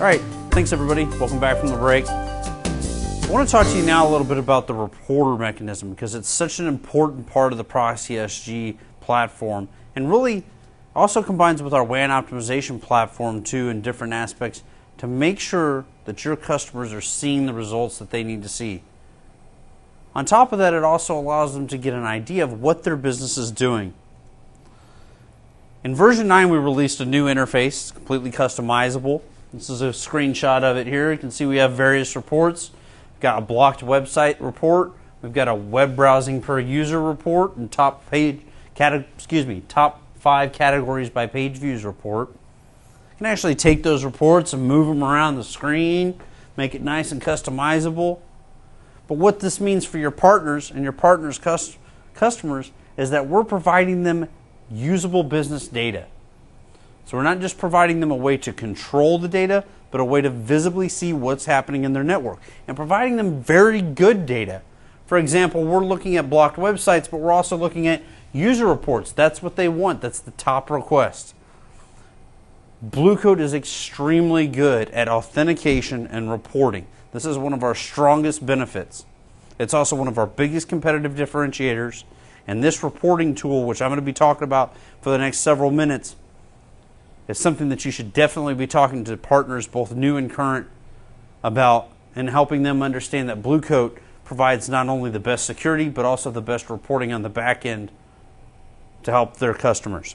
Alright, thanks everybody. Welcome back from the break. I want to talk to you now a little bit about the reporter mechanism because it's such an important part of the Proxy SG platform and really also combines with our WAN optimization platform too in different aspects to make sure that your customers are seeing the results that they need to see. On top of that, it also allows them to get an idea of what their business is doing. In version 9, we released a new interface. It's completely customizable. This is a screenshot of it here. You can see we have various reports. We've got a blocked website report. We've got a web browsing per user report and top 5 categories by page views report. You can actually take those reports and move them around the screen, make it nice and customizable. But what this means for your partners and your partners' customers is that we're providing them usable business data. So we're not just providing them a way to control the data, but a way to visibly see what's happening in their network and providing them very good data. For example, we're looking at blocked websites, but we're also looking at user reports. That's what they want. That's the top request. Blue Coat is extremely good at authentication and reporting. This is one of our strongest benefits. It's also one of our biggest competitive differentiators. And this reporting tool, which I'm going to be talking about for the next several minutes, is something that you should definitely be talking to partners, both new and current, about and helping them understand that Blue Coat provides not only the best security, but also the best reporting on the back end to help their customers.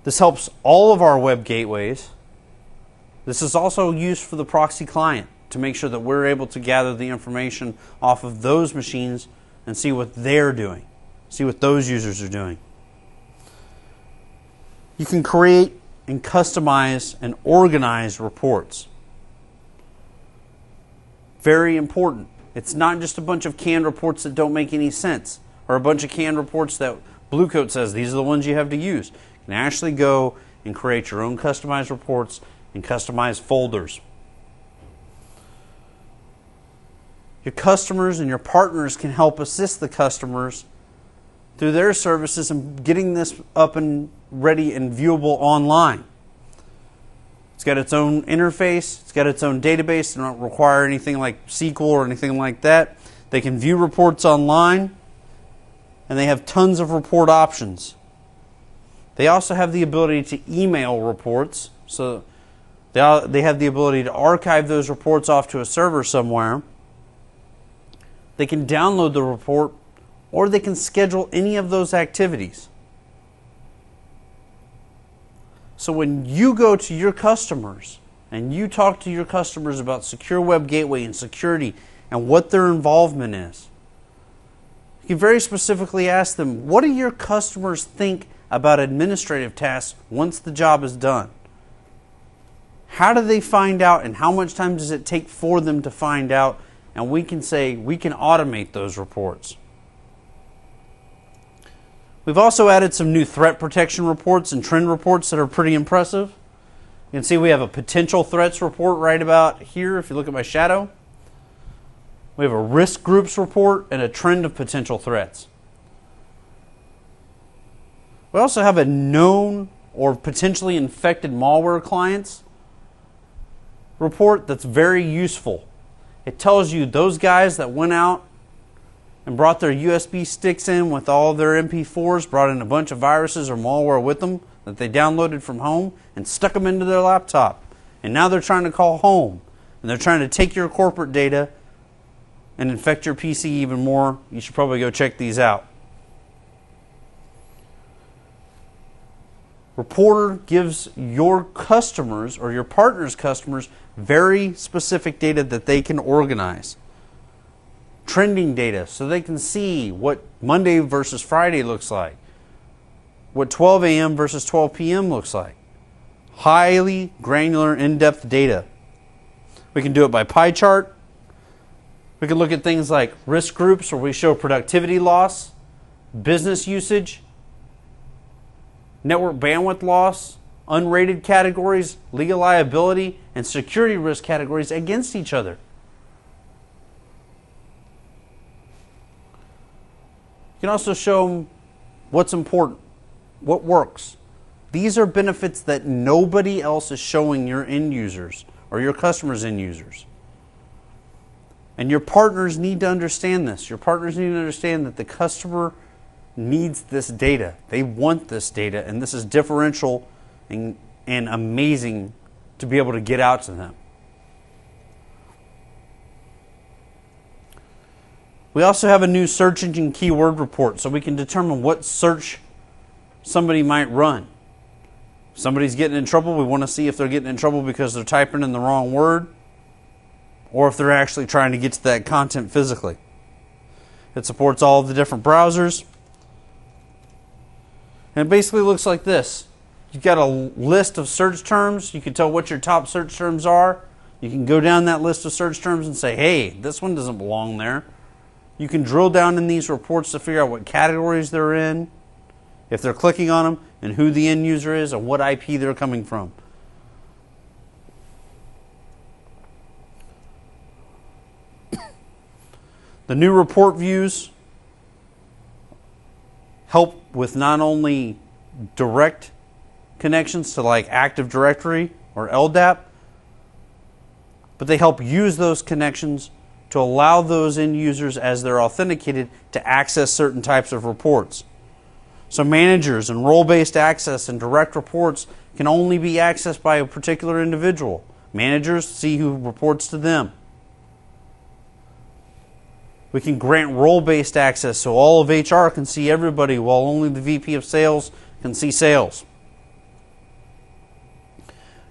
This helps all of our web gateways. This is also used for the proxy client to make sure that we're able to gather the information off of those machines and see what they're doing, see what those users are doing. You can create and customize and organize reports. Very important. It's not just a bunch of canned reports that don't make any sense or a bunch of canned reports that Blue Coat says these are the ones you have to use. You can actually go and create your own customized reports and customized folders. Your customers and your partners can help assist the customers through their services and getting this up and ready and viewable online. It's got its own interface. It's got its own database. They don't require anything like SQL or anything like that. They can view reports online, and they have tons of report options. They also have the ability to email reports, so they have the ability to archive those reports off to a server somewhere. They can download the report, or they can schedule any of those activities. So when you go to your customers and you talk to your customers about secure web gateway and security and what their involvement is, you can very specifically ask them, what do your customers think about administrative tasks once the job is done? How do they find out, and how much time does it take for them to find out? And we can say we can automate those reports. We've also added some new threat protection reports and trend reports that are pretty impressive. You can see we have a potential threats report right about here if you look at my shadow. We have a risk groups report and a trend of potential threats. We also have a known or potentially infected malware clients report that's very useful. It tells you those guys that went out and brought their USB sticks in with all their MP4s, brought in a bunch of viruses or malware with them that they downloaded from home and stuck them into their laptop. And now they're trying to call home. And they're trying to take your corporate data and infect your PC even more. You should probably go check these out. Reporter gives your customers or your partner's customers very specific data that they can organize. Trending data so they can see what Monday versus Friday looks like, what 12 a.m. versus 12 p.m. looks like. Highly granular, in-depth data. We can do it by pie chart. We can look at things like risk groups where we show productivity loss, business usage, network bandwidth loss, unrated categories, legal liability, and security risk categories against each other. You can also show them what's important, what works, These are benefits that nobody else is showing your end users or your customers' end users. And your partners need to understand this. Your partners need to understand that the customer needs this data. They want this data, and this is differential and amazing to be able to get out to them. We also have a new search engine keyword report, so we can determine what search somebody might run. If somebody's getting in trouble, we want to see if they're getting in trouble because they're typing in the wrong word, or if they're actually trying to get to that content physically. It supports all of the different browsers. And it basically looks like this. You've got a list of search terms. You can tell what your top search terms are. You can go down that list of search terms and say, hey, this one doesn't belong there. You can drill down in these reports to figure out what categories they're in, if they're clicking on them, and who the end user is, and what IP they're coming from. The new report views help with not only direct connections to like Active Directory or LDAP, but they help use those connections to allow those end users, as they're authenticated, to access certain types of reports. So managers and role-based access and direct reports can only be accessed by a particular individual. Managers see who reports to them. We can grant role-based access so all of HR can see everybody, while only the VP of Sales can see sales.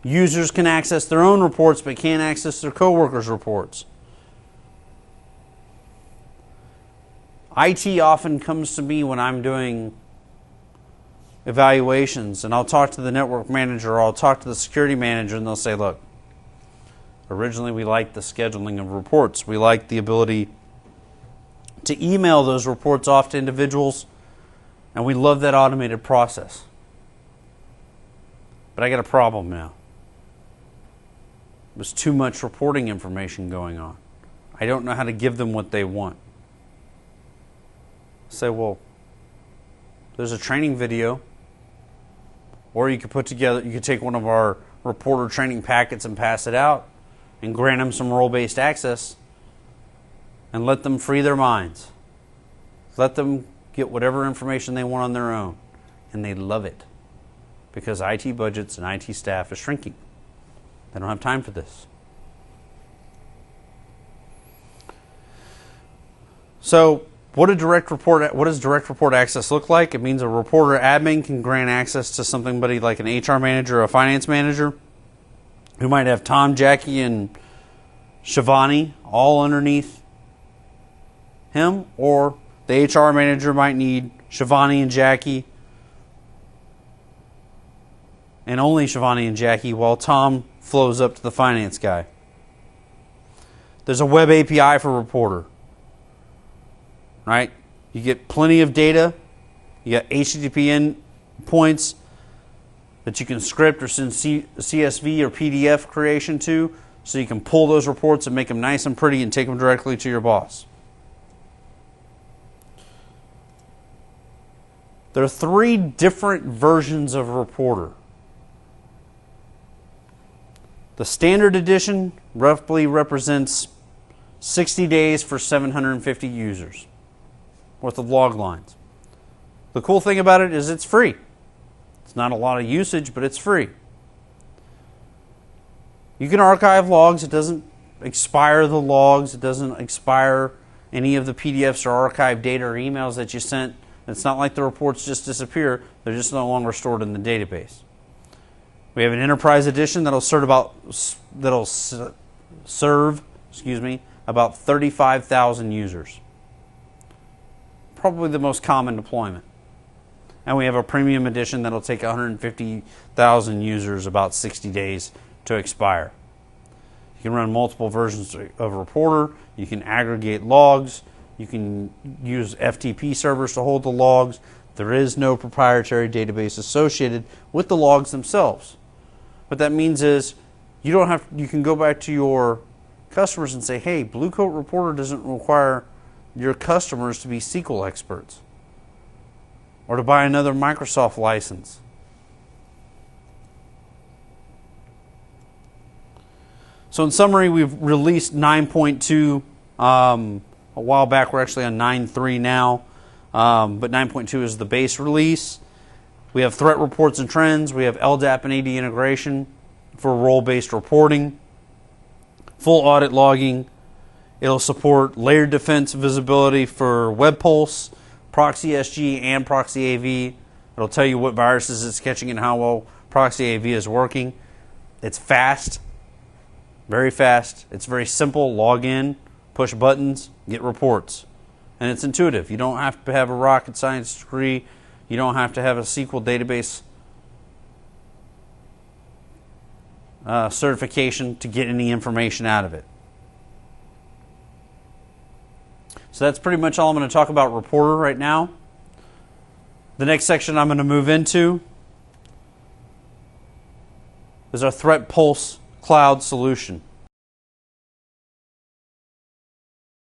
Users can access their own reports but can't access their coworkers' reports. IT often comes to me when I'm doing evaluations, and I'll talk to the network manager or I'll talk to the security manager, and they'll say, look, originally we liked the scheduling of reports. We liked the ability to email those reports off to individuals, and we love that automated process. But I got a problem now. There's too much reporting information going on. I don't know how to give them what they want. Say, well, there's a training video, or you could take one of our reporter training packets and pass it out and grant them some role-based access and let them free their minds. Let them get whatever information they want on their own. And they love it because IT budgets and IT staff is shrinking. They don't have time for this. So, what does direct report access look like? It means a reporter admin can grant access to somebody like an HR manager or a finance manager who might have Tom, Jackie, and Shivani all underneath him, or the HR manager might need Shivani and Jackie, and only Shivani and Jackie, while Tom flows up to the finance guy. There's a web API for Reporter. Right? You get plenty of data. You got HTTP endpoints that you can script or send CSV or PDF creation to, so you can pull those reports and make them nice and pretty and take them directly to your boss. There are 3 different versions of Reporter. The standard edition roughly represents 60 days for 750 users worth of log lines. The cool thing about it is it's free. It's not a lot of usage, but it's free. You can archive logs. It doesn't expire the logs. It doesn't expire any of the PDFs or archive data or emails that you sent. It's not like the reports just disappear. They're just no longer stored in the database. We have an enterprise edition that'll serve about 35,000 users. Probably the most common deployment. And we have a premium edition that'll take 150,000 users about 60 days to expire. You can run multiple versions of Reporter. You can aggregate logs. You can use FTP servers to hold the logs. There is no proprietary database associated with the logs themselves. What that means is you can go back to your customers and say, hey, Blue Coat Reporter doesn't require your customers to be SQL experts or to buy another Microsoft license. So in summary, we've released 9.2 a while back. We're actually on 9.3 now, but 9.2 is the base release. We have threat reports and trends. We have LDAP and AD integration for role-based reporting, full audit logging. It'll support layered defense visibility for WebPulse, Proxy SG, and Proxy AV. It'll tell you what viruses it's catching and how well Proxy AV is working. It's fast, very fast. It's very simple. Log in, push buttons, get reports. And it's intuitive. You don't have to have a rocket science degree. You don't have to have a SQL database certification to get any information out of it. So that's pretty much all I'm going to talk about Reporter right now. The next section I'm going to move into is our Threat Pulse Cloud solution.